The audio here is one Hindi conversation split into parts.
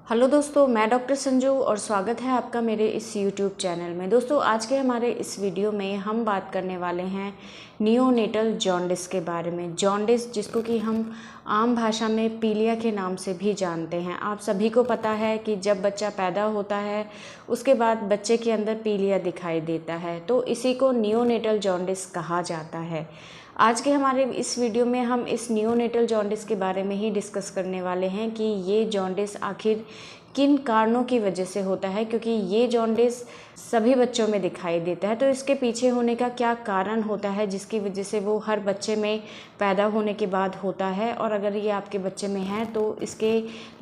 हेलो दोस्तों, मैं डॉक्टर संजू और स्वागत है आपका मेरे इस यूट्यूब चैनल में। दोस्तों, आज के हमारे इस वीडियो में हम बात करने वाले हैं नियोनेटल जॉन्डिस के बारे में। जॉन्डिस जिसको कि हम आम भाषा में पीलिया के नाम से भी जानते हैं। आप सभी को पता है कि जब बच्चा पैदा होता है उसके बाद बच्चे के अंदर पीलिया दिखाई देता है, तो इसी को नियोनेटल जॉन्डिस कहा जाता है। आज के हमारे इस वीडियो में हम इस नियोनेटल जॉन्डिस के बारे में ही डिस्कस करने वाले हैं कि ये जॉन्डिस आखिर किन कारणों की वजह से होता है, क्योंकि ये जॉन्डिस सभी बच्चों में दिखाई देता है। तो इसके पीछे होने का क्या कारण होता है जिसकी वजह से वो हर बच्चे में पैदा होने के बाद होता है, और अगर ये आपके बच्चे में है तो इसके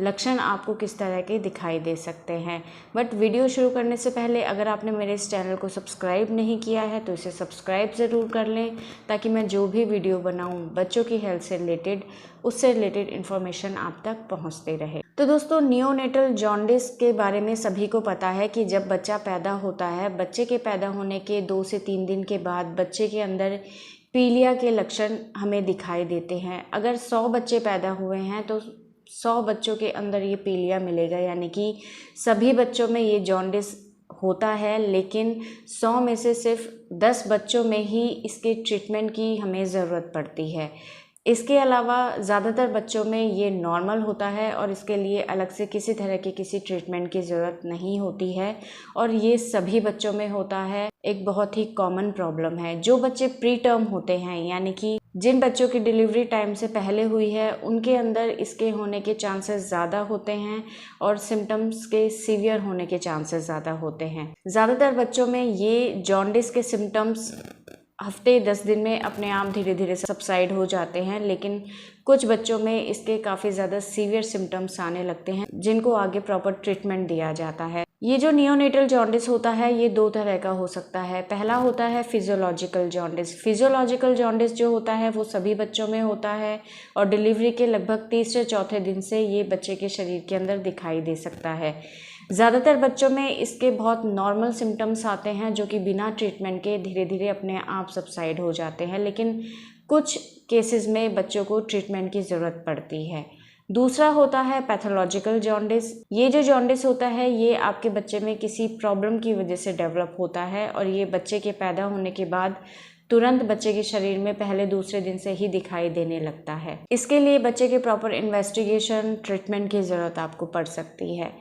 लक्षण आपको किस तरह के दिखाई दे सकते हैं। बट वीडियो शुरू करने से पहले अगर आपने मेरे इस चैनल को सब्सक्राइब नहीं किया है तो इसे सब्सक्राइब ज़रूर कर लें, ताकि मैं जो भी वीडियो बनाऊँ बच्चों की हेल्थ से रिलेटेड, उससे रिलेटेड इन्फॉर्मेशन आप तक पहुँचती रहे। तो दोस्तों, नियोनेटल जॉन्डिस के बारे में सभी को पता है कि जब बच्चा पैदा होता है, बच्चे के पैदा होने के 2 से 3 दिन के बाद बच्चे के अंदर पीलिया के लक्षण हमें दिखाई देते हैं। अगर 100 बच्चे पैदा हुए हैं तो 100 बच्चों के अंदर ये पीलिया मिलेगा, यानी कि सभी बच्चों में ये जॉन्डिस होता है, लेकिन 100 में से सिर्फ 10 बच्चों में ही इसके ट्रीटमेंट की हमें ज़रूरत पड़ती है। इसके अलावा ज़्यादातर बच्चों में ये नॉर्मल होता है और इसके लिए अलग से किसी तरह की किसी ट्रीटमेंट की ज़रूरत नहीं होती है, और ये सभी बच्चों में होता है। एक बहुत ही कॉमन प्रॉब्लम है। जो बच्चे प्री टर्म होते हैं, यानी कि जिन बच्चों की डिलीवरी टाइम से पहले हुई है, उनके अंदर इसके होने के चांसेस ज़्यादा होते हैं और सिम्टम्स के सीवियर होने के चांसेस ज़्यादा होते हैं। ज़्यादातर बच्चों में ये जॉन्डिस के सिम्टम्स हफ्ते 10 दिन में अपने आप धीरे धीरे सबसाइड हो जाते हैं, लेकिन कुछ बच्चों में इसके काफ़ी ज़्यादा सीवियर सिम्टम्स आने लगते हैं, जिनको आगे प्रॉपर ट्रीटमेंट दिया जाता है। ये जो नियोनेटल जॉन्डिस होता है ये 2 तरह का हो सकता है। पहला होता है फिजियोलॉजिकल जॉन्डिस। फिजियोलॉजिकल जॉन्डिस जो होता है वो सभी बच्चों में होता है और डिलीवरी के लगभग 3 से 4 दिन से ये बच्चे के शरीर के अंदर दिखाई दे सकता है। ज़्यादातर बच्चों में इसके बहुत नॉर्मल सिम्टम्स आते हैं जो कि बिना ट्रीटमेंट के धीरे धीरे अपने आप सबसाइड हो जाते हैं, लेकिन कुछ केसेस में बच्चों को ट्रीटमेंट की ज़रूरत पड़ती है। दूसरा होता है पैथोलॉजिकल जॉन्डिस। ये जो जॉन्डिस होता है ये आपके बच्चे में किसी प्रॉब्लम की वजह से डेवलप होता है, और ये बच्चे के पैदा होने के बाद तुरंत बच्चे के शरीर में पहले दूसरे दिन से ही दिखाई देने लगता है। इसके लिए बच्चे के प्रॉपर इन्वेस्टिगेशन, ट्रीटमेंट की ज़रूरत आपको पड़ सकती है।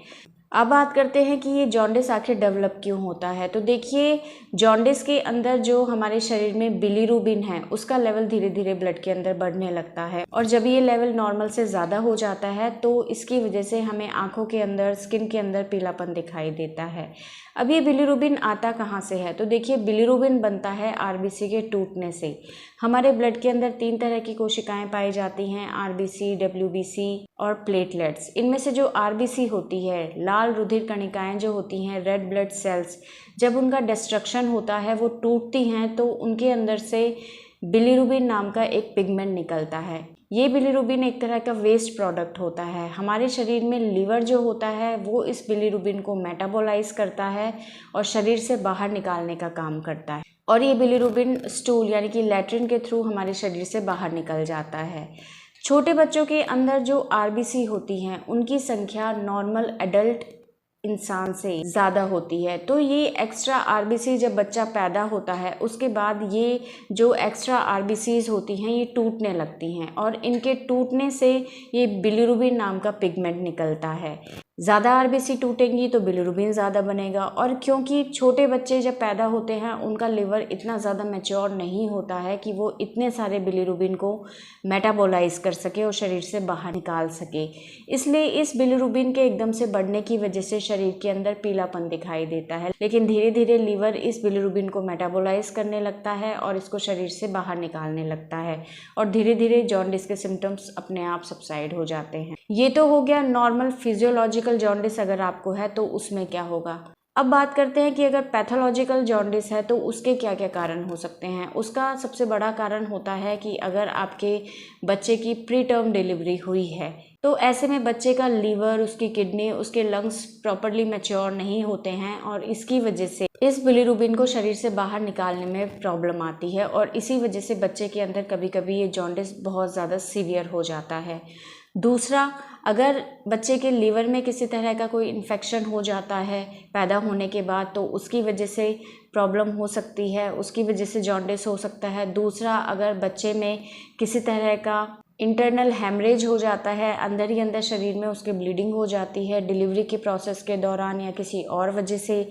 अब बात करते हैं कि ये जॉन्डिस आखिर डेवलप क्यों होता है। तो देखिए, जॉन्डिस के अंदर जो हमारे शरीर में बिलीरुबिन है उसका लेवल धीरे धीरे ब्लड के अंदर बढ़ने लगता है, और जब ये लेवल नॉर्मल से ज़्यादा हो जाता है तो इसकी वजह से हमें आँखों के अंदर, स्किन के अंदर पीलापन दिखाई देता है। अब ये बिलीरुबिन आता कहाँ से है? तो देखिए, बिलीरुबिन बनता है आरबीसी के टूटने से। हमारे ब्लड के अंदर 3 तरह की कोशिकाएं पाई जाती हैं, आरबीसी, डब्ल्यूबीसी और प्लेटलेट्स। इनमें से जो आरबीसी होती है, लाल रुधिर कणिकाएं जो होती हैं, रेड ब्लड सेल्स, जब उनका डिस्ट्रक्शन होता है, वो टूटती हैं, तो उनके अंदर से बिलीरुबिन नाम का एक पिगमेंट निकलता है। ये बिलीरुबिन एक तरह का वेस्ट प्रोडक्ट होता है। हमारे शरीर में लीवर जो होता है वो इस बिलीरुबिन को मेटाबोलाइज करता है और शरीर से बाहर निकालने का काम करता है, और ये बिलीरुबिन स्टूल यानी कि लैट्रिन के थ्रू हमारे शरीर से बाहर निकल जाता है। छोटे बच्चों के अंदर जो आरबीसी होती हैं उनकी संख्या नॉर्मल एडल्ट इंसान से ज़्यादा होती है। तो ये एक्स्ट्रा आरबीसी जब बच्चा पैदा होता है उसके बाद ये जो एक्स्ट्रा आरबीसीज होती हैं ये टूटने लगती हैं, और इनके टूटने से ये बिलीरुबिन नाम का पिगमेंट निकलता है। ज़्यादा आरबीसी टूटेंगी तो बिलीरुबिन ज़्यादा बनेगा, और क्योंकि छोटे बच्चे जब पैदा होते हैं उनका लिवर इतना ज़्यादा मैच्योर नहीं होता है कि वो इतने सारे बिलीरुबिन को मेटाबोलाइज कर सके और शरीर से बाहर निकाल सके, इसलिए इस बिलीरुबिन के एकदम से बढ़ने की वजह से शरीर के अंदर पीलापन दिखाई देता है। लेकिन धीरे धीरे लीवर इस बिलीरुबिन को मेटाबोलाइज करने लगता है और इसको शरीर से बाहर निकालने लगता है, और धीरे धीरे जॉन्डिस के सिम्टम्स अपने आप सबसाइड हो जाते हैं। ये तो हो गया नॉर्मल फिजियोलॉजिकल जॉन्डिस। अगर आपको है तो उसमें क्या होगा। अब बात करते हैं कि अगर पैथोलॉजिकल जॉन्डिस है तो उसके क्या क्या कारण हो सकते हैं। उसका सबसे बड़ा कारण होता है कि अगर आपके बच्चे की प्री टर्म डिलीवरी हुई है तो ऐसे में बच्चे का लीवर, उसकी किडनी, उसके लंग्स प्रॉपरली मैच्योर नहीं होते हैं, और इसकी वजह से इस बिलीरुबिन को शरीर से बाहर निकालने में प्रॉब्लम आती है, और इसी वजह से बच्चे के अंदर कभी कभी ये जॉन्डिस बहुत ज़्यादा सीवियर हो जाता है। दूसरा, अगर बच्चे के लीवर में किसी तरह का कोई इन्फेक्शन हो जाता है पैदा होने के बाद, तो उसकी वजह से प्रॉब्लम हो सकती है, उसकी वजह से जॉन्डिस हो सकता है। दूसरा, अगर बच्चे में किसी तरह का इंटरनल हैमरेज हो जाता है, अंदर ही अंदर शरीर में उसके ब्लीडिंग हो जाती है डिलीवरी के प्रोसेस के दौरान या किसी और वजह से,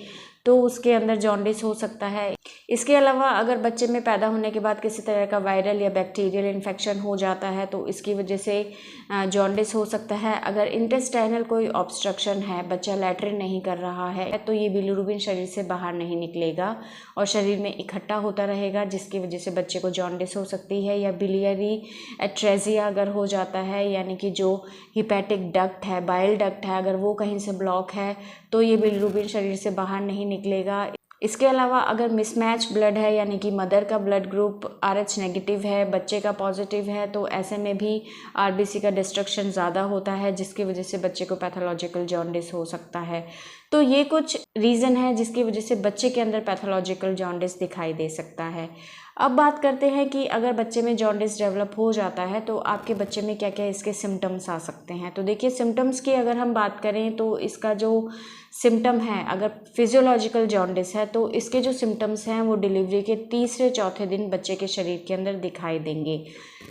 तो उसके अंदर जॉन्डिस हो सकता है। इसके अलावा अगर बच्चे में पैदा होने के बाद किसी तरह का वायरल या बैक्टीरियल इन्फेक्शन हो जाता है, तो इसकी वजह से जॉन्डिस हो सकता है। अगर इंटेस्टाइनल कोई ऑब्स्ट्रक्शन है, बच्चा लैट्रिन नहीं कर रहा है, तो ये बिलिरुबिन शरीर से बाहर नहीं निकलेगा और शरीर में इकट्ठा होता रहेगा, जिसकी वजह से बच्चे को जॉन्डिस हो सकती है। या बिलियरी एट्रेजिया अगर हो जाता है, यानी कि जो हिपैटिक डक्ट है, बाइल डक्ट है, अगर वो कहीं से ब्लॉक है, तो ये बिलिरुबिन शरीर से बाहर नहीं निकलेगा। इसके अलावा अगर मिसमैच ब्लड है, यानी कि मदर का ब्लड ग्रुप RH नेगेटिव है, बच्चे का पॉजिटिव है, तो ऐसे में भी RBC का डिस्ट्रक्शन ज़्यादा होता है, जिसकी वजह से बच्चे को पैथोलॉजिकल जॉन्डिस हो सकता है। तो ये कुछ रीज़न है जिसकी वजह से बच्चे के अंदर पैथोलॉजिकल जॉन्डिस दिखाई दे सकता है। अब बात करते हैं कि अगर बच्चे में जॉन्डिस डेवलप हो जाता है तो आपके बच्चे में क्या क्या इसके सिम्टम्स आ सकते हैं। तो देखिए, सिम्टम्स की अगर हम बात करें तो इसका जो सिम्टम है, अगर फिजियोलॉजिकल जॉन्डिस है तो इसके जो सिम्टम्स हैं वो डिलीवरी के तीसरे चौथे दिन बच्चे के शरीर के अंदर दिखाई देंगे।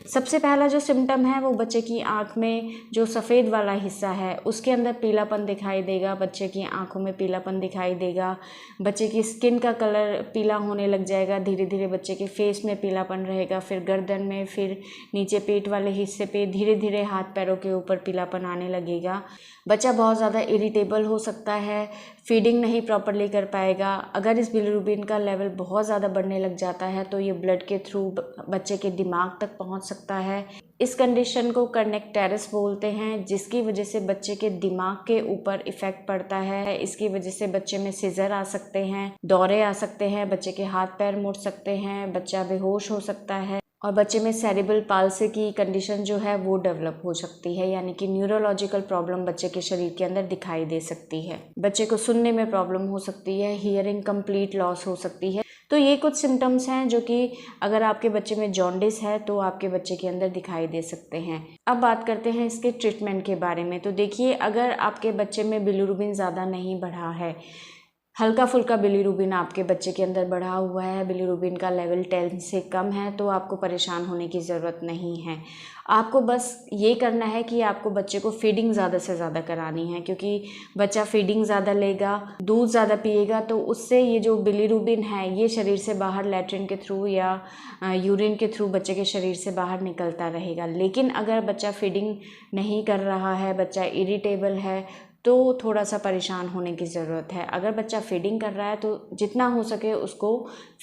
सबसे पहला जो सिम्टम है वो बच्चे की आँख में जो सफ़ेद वाला हिस्सा है उसके अंदर पीलापन दिखाई देगा, बच्चे की आँखों में पीलापन दिखाई देगा, बच्चे की स्किन का कलर पीला होने लग जाएगा, धीरे धीरे बच्चे के फेस में पीलापन रहेगा, फिर गर्दन में, फिर नीचे पेट वाले हिस्से पे, धीरे धीरे हाथ पैरों के ऊपर पीलापन आने लगेगा। बच्चा बहुत ज़्यादा इरिटेबल हो सकता है, फीडिंग नहीं प्रॉपरली कर पाएगा। अगर इस बिलिरुबिन का लेवल बहुत ज़्यादा बढ़ने लग जाता है तो ये ब्लड के थ्रू बच्चे के दिमाग तक पहुंच सकता है। इस कंडीशन को कर्नेक्टेरिस बोलते हैं, जिसकी वजह से बच्चे के दिमाग के ऊपर इफ़ेक्ट पड़ता है। इसकी वजह से बच्चे में सीजर आ सकते हैं, दौरे आ सकते हैं, बच्चे के हाथ पैर मुड़ सकते हैं, बच्चा बेहोश हो सकता है और बच्चे में सेरिब्रल पाल्सी की कंडीशन जो है वो डेवलप हो सकती है, यानी कि न्यूरोलॉजिकल प्रॉब्लम बच्चे के शरीर के अंदर दिखाई दे सकती है। बच्चे को सुनने में प्रॉब्लम हो सकती है, हियरिंग कंप्लीट लॉस हो सकती है। तो ये कुछ सिम्टम्स हैं जो कि अगर आपके बच्चे में जॉन्डिस है तो आपके बच्चे के अंदर दिखाई दे सकते हैं। अब बात करते हैं इसके ट्रीटमेंट के बारे में। तो देखिए, अगर आपके बच्चे में बिलिरुबिन ज़्यादा नहीं बढ़ा है, हल्का फुल्का बिलिरुबिन आपके बच्चे के अंदर बढ़ा हुआ है, बिलिरुबिन का लेवल 10 से कम है, तो आपको परेशान होने की ज़रूरत नहीं है। आपको बस ये करना है कि आपको बच्चे को फीडिंग ज़्यादा से ज़्यादा करानी है, क्योंकि बच्चा फीडिंग ज़्यादा लेगा, दूध ज़्यादा पिएगा, तो उससे ये जो बिलिरुबिन है ये शरीर से बाहर लैट्रिन के थ्रू या यूरिन के थ्रू बच्चे के शरीर से बाहर निकलता रहेगा। लेकिन अगर बच्चा फीडिंग नहीं कर रहा है, बच्चा इरिटेबल है, तो थोड़ा सा परेशान होने की ज़रूरत है। अगर बच्चा फीडिंग कर रहा है तो जितना हो सके उसको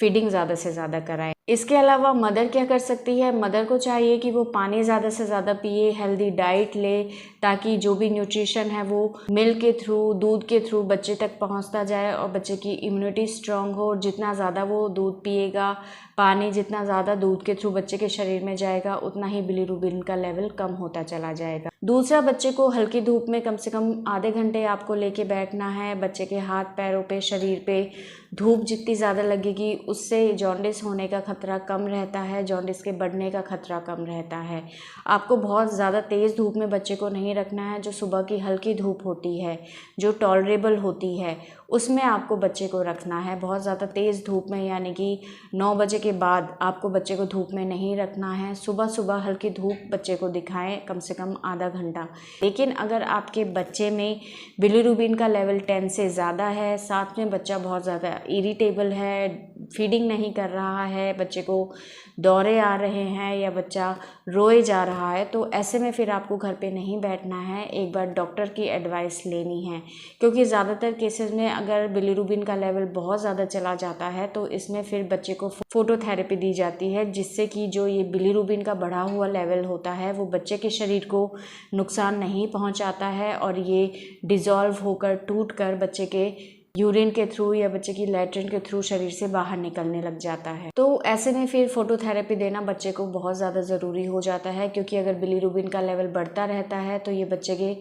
फीडिंग ज़्यादा से ज़्यादा कराएं। इसके अलावा मदर क्या कर सकती है, मदर को चाहिए कि वो पानी ज़्यादा से ज़्यादा पिए, हेल्दी डाइट ले, ताकि जो भी न्यूट्रिशन है वो मिल्क के थ्रू, दूध के थ्रू बच्चे तक पहुंचता जाए और बच्चे की इम्यूनिटी स्ट्रांग हो। जितना ज़्यादा वो दूध पिएगा, पानी जितना ज़्यादा दूध के थ्रू बच्चे के शरीर में जाएगा, उतना ही बिलिरुबिन का लेवल कम होता चला जाएगा। दूसरा, बच्चे को हल्की धूप में कम से कम आधे घंटे आपको लेके बैठना है। बच्चे के हाथ पैरों पे, शरीर पे धूप जितनी ज़्यादा लगेगी उससे जॉन्डिस होने का खतरा कम रहता है, जॉन्डिस के बढ़ने का खतरा कम रहता है। आपको बहुत ज़्यादा तेज़ धूप में बच्चे को नहीं रखना है। जो सुबह की हल्की धूप होती है, जो टॉलरेबल होती है, उसमें आपको बच्चे को रखना है। बहुत ज़्यादा तेज़ धूप में, यानी कि 9 बजे के बाद आपको बच्चे को धूप में नहीं रखना है। सुबह सुबह हल्की धूप बच्चे को दिखाएं, कम से कम आधा घंटा। लेकिन अगर आपके बच्चे में बिलिरुबिन का लेवल 10 से ज़्यादा है, साथ में बच्चा बहुत ज़्यादा इरिटेबल है, फीडिंग नहीं कर रहा है, बच्चे को दौरे आ रहे हैं या बच्चा रोए जा रहा है, तो ऐसे में फिर आपको घर पे नहीं बैठना है, एक बार डॉक्टर की एडवाइस लेनी है। क्योंकि ज़्यादातर केसेस में अगर बिलिरुबिन का लेवल बहुत ज़्यादा चला जाता है तो इसमें फिर बच्चे को फोटोथेरेपी दी जाती है, जिससे कि जो ये बिलिरुबिन का बढ़ा हुआ लेवल होता है वो बच्चे के शरीर को नुकसान नहीं पहुंचाता है और ये डिज़ोल्व होकर, टूट कर बच्चे के यूरिन के थ्रू या बच्चे की लैट्रिन के थ्रू शरीर से बाहर निकलने लग जाता है। तो ऐसे में फिर फोटोथेरेपी देना बच्चे को बहुत ज़्यादा ज़रूरी हो जाता है, क्योंकि अगर बिलिरुबिन का लेवल बढ़ता रहता है तो ये बच्चे के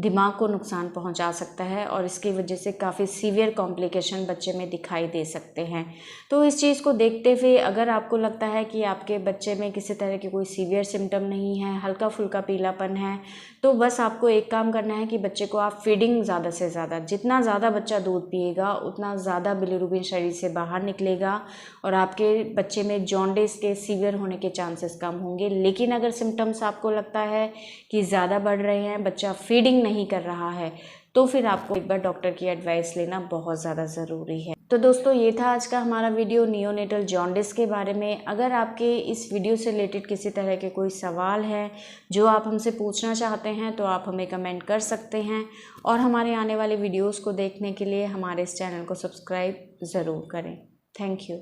दिमाग को नुकसान पहुंचा सकता है और इसकी वजह से काफ़ी सीवियर कॉम्प्लिकेशन बच्चे में दिखाई दे सकते हैं। तो इस चीज़ को देखते हुए अगर आपको लगता है कि आपके बच्चे में किसी तरह की कोई सीवियर सिम्टम नहीं है, हल्का फुल्का पीलापन है, तो बस आपको एक काम करना है कि बच्चे को आप फीडिंग ज़्यादा से ज़्यादा, जितना ज़्यादा बच्चा दूध पिएगा उतना ज़्यादा बिलीरुबिन शरीर से बाहर निकलेगा और आपके बच्चे में जॉन्डिस के सीवियर होने के चांसेस कम होंगे। लेकिन अगर सिम्टम्स आपको लगता है कि ज़्यादा बढ़ रहे हैं, बच्चा फीडिंग नहीं कर रहा है, तो फिर आपको एक बार डॉक्टर की एडवाइस लेना बहुत ज़्यादा ज़रूरी है। तो दोस्तों ये था आज का हमारा वीडियो नियोनेटल जॉन्डिस के बारे में। अगर आपके इस वीडियो से रिलेटेड किसी तरह के कोई सवाल है जो आप हमसे पूछना चाहते हैं तो आप हमें कमेंट कर सकते हैं, और हमारे आने वाले वीडियोज़ को देखने के लिए हमारे इस चैनल को सब्सक्राइब ज़रूर करें। Thank you.